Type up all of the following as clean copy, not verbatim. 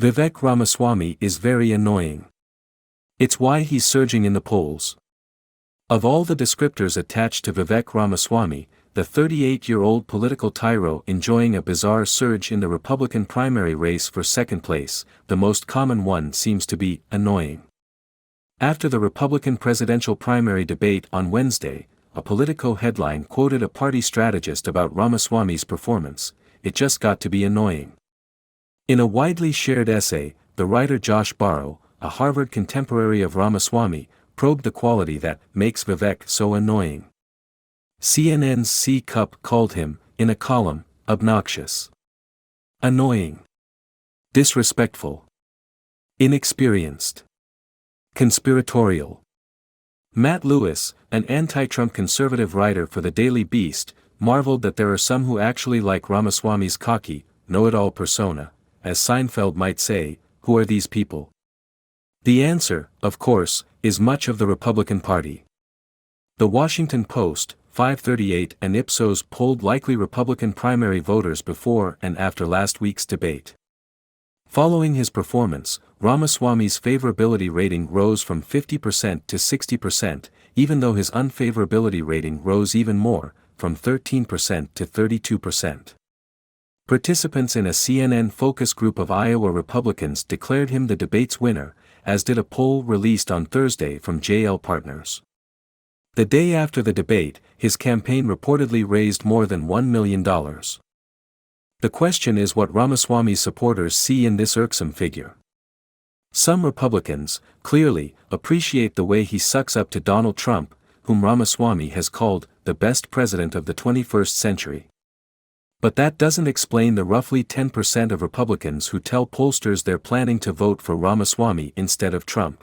Vivek Ramaswamy is very annoying. It's why he's surging in the polls. Of all the descriptors attached to Vivek Ramaswamy, the 38-year-old political tyro enjoying a bizarre surge in the Republican primary race for second place, the most common one seems to be annoying. After the Republican presidential primary debate on Wednesday, a Politico headline quoted a party strategist about Ramaswamy's performance: "It just got to be annoying." In a widely shared essay, the writer Josh Barrow, a Harvard contemporary of Ramaswamy, probed the quality that makes Vivek so annoying. CNN's C. Cup called him, in a column, obnoxious, annoying, disrespectful, inexperienced, conspiratorial. Matt Lewis, an anti-Trump conservative writer for the Daily Beast, marveled that there are some who actually like Ramaswamy's cocky, know-it-all persona. As Seinfeld might say, who are these people? The answer, of course, is much of the Republican Party. The Washington Post, 538 and Ipsos polled likely Republican primary voters before and after last week's debate. Following his performance, Ramaswamy's favorability rating rose from 50% to 60%, even though his unfavorability rating rose even more, from 13% to 32%. Participants in a CNN focus group of Iowa Republicans declared him the debate's winner, as did a poll released on Thursday from JL Partners. The day after the debate, his campaign reportedly raised more than $1 million. The question is what Ramaswamy's supporters see in this irksome figure. Some Republicans, clearly, appreciate the way he sucks up to Donald Trump, whom Ramaswamy has called the best president of the 21st century. But that doesn't explain the roughly 10% of Republicans who tell pollsters they're planning to vote for Ramaswamy instead of Trump.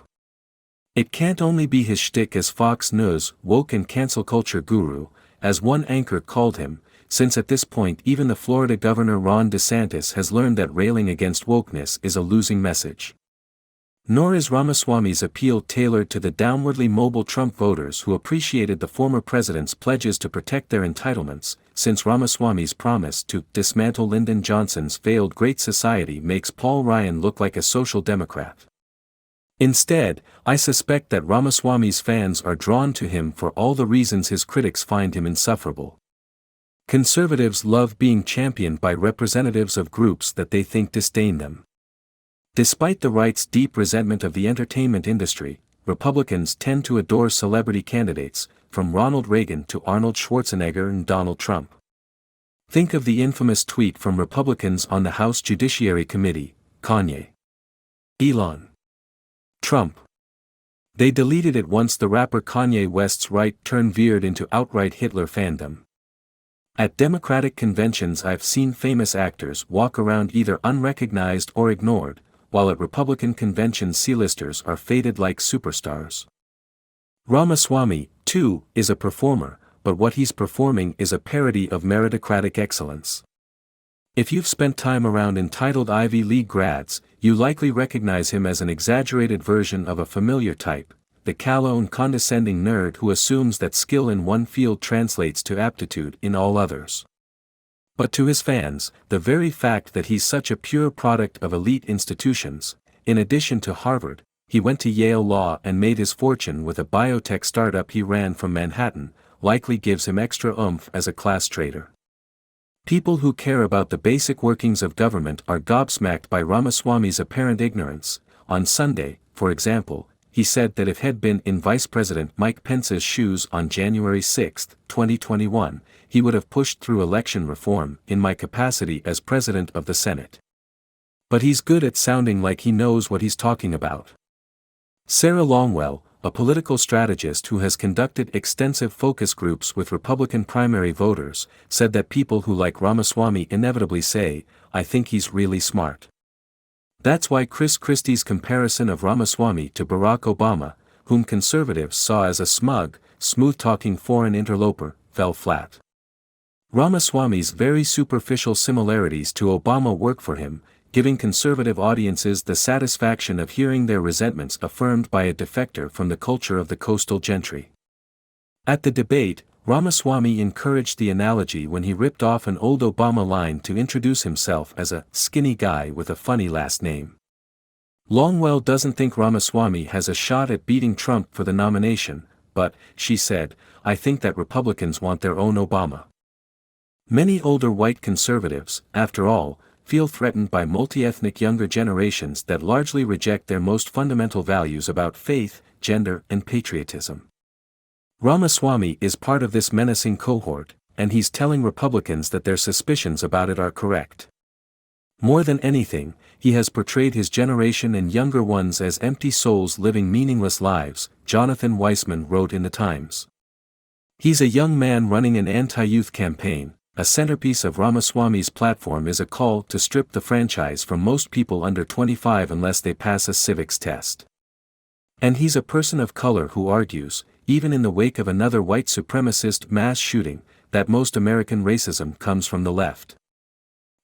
It can't only be his shtick as Fox News' woke and cancel culture guru, as one anchor called him, since at this point even the Florida Governor Ron DeSantis has learned that railing against wokeness is a losing message. Nor is Ramaswamy's appeal tailored to the downwardly mobile Trump voters who appreciated the former president's pledges to protect their entitlements, since Ramaswamy's promise to dismantle Lyndon Johnson's failed Great Society makes Paul Ryan look like a social democrat. Instead, I suspect that Ramaswamy's fans are drawn to him for all the reasons his critics find him insufferable. Conservatives love being championed by representatives of groups that they think disdain them. Despite the right's deep resentment of the entertainment industry, Republicans tend to adore celebrity candidates, from Ronald Reagan to Arnold Schwarzenegger and Donald Trump. Think of the infamous tweet from Republicans on the House Judiciary Committee: Kanye, Elon, Trump. They deleted it once the rapper Kanye West's right turn veered into outright Hitler fandom. At Democratic conventions I've seen famous actors walk around either unrecognized or ignored, while at Republican conventions C-listers are faded like superstars. Ramaswamy, too, is a performer, but what he's performing is a parody of meritocratic excellence. If you've spent time around entitled Ivy League grads, you likely recognize him as an exaggerated version of a familiar type, the callow and condescending nerd who assumes that skill in one field translates to aptitude in all others. But to his fans, the very fact that he's such a pure product of elite institutions, in addition to Harvard, he went to Yale Law and made his fortune with a biotech startup he ran from Manhattan, likely gives him extra oomph as a class traitor. People who care about the basic workings of government are gobsmacked by Ramaswamy's apparent ignorance. On Sunday, for example, he said that if he'd been in Vice President Mike Pence's shoes on January 6, 2021, he would have pushed through election reform in my capacity as President of the Senate. But he's good at sounding like he knows what he's talking about. Sarah Longwell, a political strategist who has conducted extensive focus groups with Republican primary voters, said that people who like Ramaswamy inevitably say, "I think he's really smart." That's why Chris Christie's comparison of Ramaswamy to Barack Obama, whom conservatives saw as a smug, smooth-talking foreign interloper, fell flat. Ramaswamy's very superficial similarities to Obama work for him, giving conservative audiences the satisfaction of hearing their resentments affirmed by a defector from the culture of the coastal gentry. At the debate, Ramaswamy encouraged the analogy when he ripped off an old Obama line to introduce himself as a skinny guy with a funny last name. Longwell doesn't think Ramaswamy has a shot at beating Trump for the nomination, but, she said, I think that Republicans want their own Obama. Many older white conservatives, after all, feel threatened by multi-ethnic younger generations that largely reject their most fundamental values about faith, gender, and patriotism. Ramaswamy is part of this menacing cohort, and he's telling Republicans that their suspicions about it are correct. More than anything, he has portrayed his generation and younger ones as empty souls living meaningless lives, Jonathan Weissman wrote in the Times. He's a young man running an anti-youth campaign. A centerpiece of Ramaswamy's platform is a call to strip the franchise from most people under 25 unless they pass a civics test. And he's a person of color who argues, even in the wake of another white supremacist mass shooting, that most American racism comes from the left.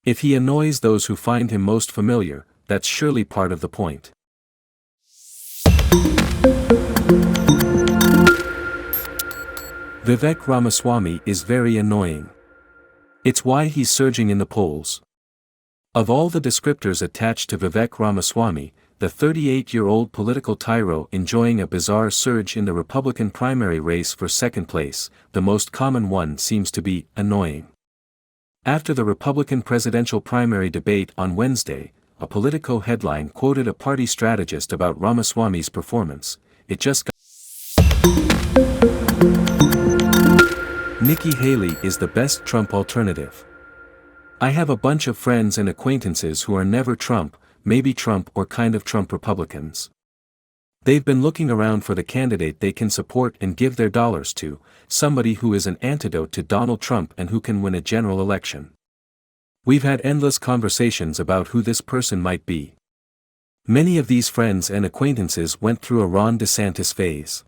If he annoys those who find him most familiar, that's surely part of the point. Vivek Ramaswamy is very annoying. It's why he's surging in the polls. Of all the descriptors attached to Vivek Ramaswamy, the 38-year-old political tyro enjoying a bizarre surge in the Republican primary race for second place, the most common one seems to be annoying. After the Republican presidential primary debate on Wednesday, a Politico headline quoted a party strategist about Ramaswamy's performance. It just got Nikki Haley is the best Trump alternative. I have a bunch of friends and acquaintances who are never Trump, maybe Trump or kind of Trump Republicans. They've been looking around for the candidate they can support and give their dollars to, somebody who is an antidote to Donald Trump and who can win a general election. We've had endless conversations about who this person might be. Many of these friends and acquaintances went through a Ron DeSantis phase.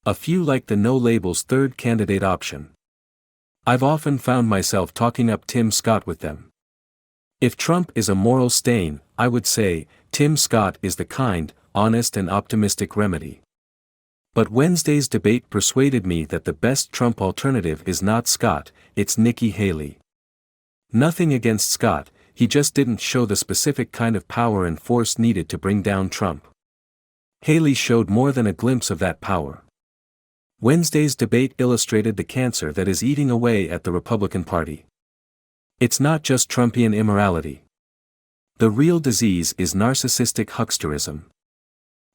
A few like the no-labels third candidate option. I've often found myself talking up Tim Scott with them. If Trump is a moral stain, I would say, Tim Scott is the kind, honest and optimistic remedy. But Wednesday's debate persuaded me that the best Trump alternative is not Scott, it's Nikki Haley. Nothing against Scott, he just didn't show the specific kind of power and force needed to bring down Trump. Haley showed more than a glimpse of that power. Wednesday's debate illustrated the cancer that is eating away at the Republican Party. It's not just Trumpian immorality. The real disease is narcissistic hucksterism.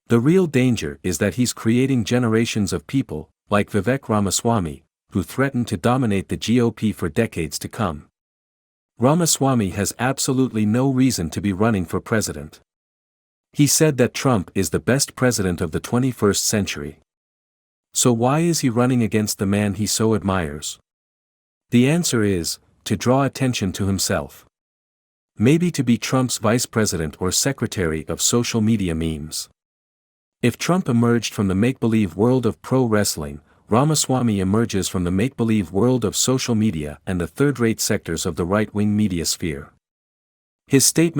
The real danger is that he's creating generations of people, like Vivek Ramaswamy, who threaten to dominate the GOP for decades to come. Ramaswamy has absolutely no reason to be running for president. He said that Trump is the best president of the 21st century. So why is he running against the man he so admires? The answer is, to draw attention to himself. Maybe to be Trump's vice president or secretary of social media memes. If Trump emerged from the make-believe world of pro wrestling, Ramaswamy emerges from the make-believe world of social media and the third-rate sectors of the right-wing media sphere. His statement